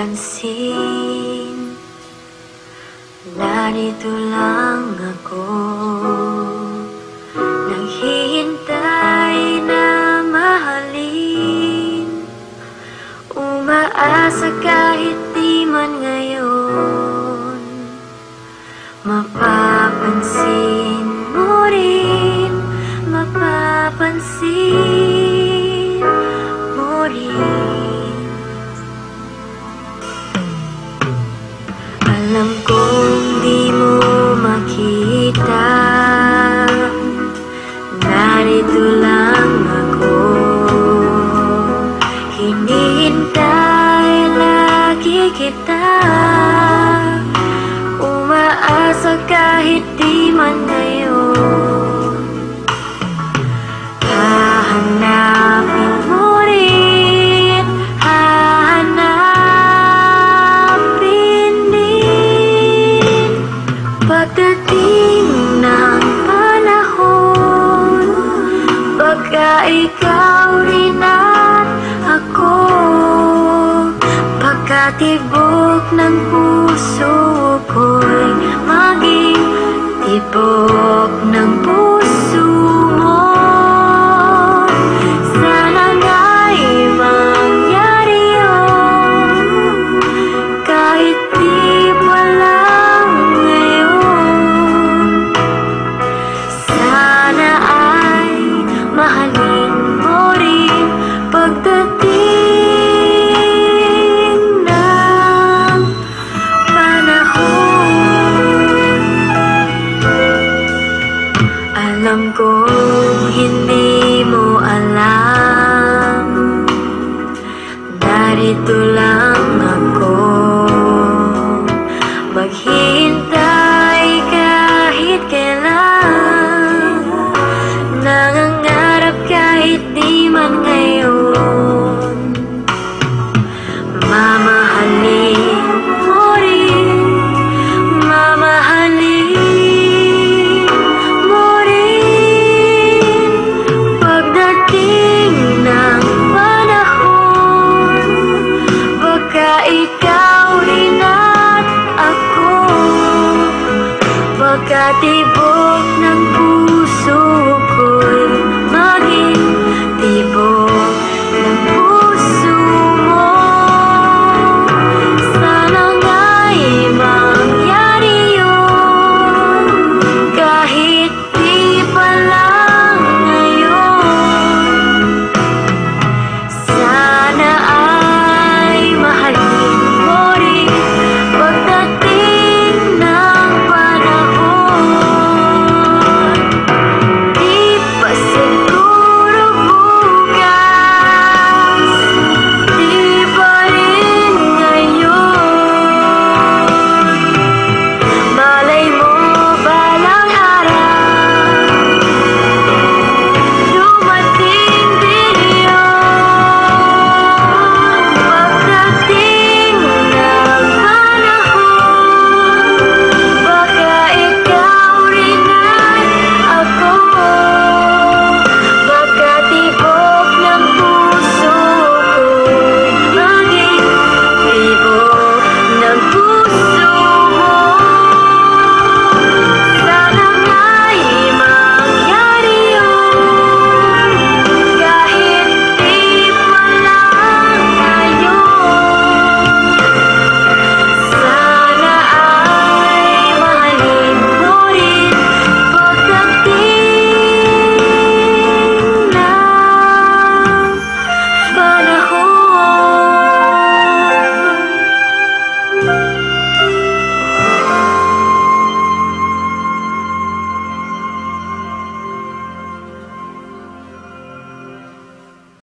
mapapansin, narito lang ako, naghihintay na mahalin, umaasa kahit di man ngayon mapapansin mo rin, mapapansin mo rin. Alam kong di mo makita, narito lang ako, hinihintay lagi kita, umaasa kahit di man ngayon hahanapin mo rin, hahanapin din. Pagdating ng panahon, baka ikaw rin at ako, pagkatibok ng puso ko'y maging tibok ng puso mo. Sana nga'y mangyari yun, kahit di pa lang ngayon. Sana ay mahalin mo rin pagdating ng panahon. Alam kong hindi mo alam, narito lang ako, maghihintay kahit kailan, nangangarap kahit di man ngayon, mamahalin mo rin, mamahalin mo rin. Pagdating ng panahon, baka ikaw rin at ako, pagkatibok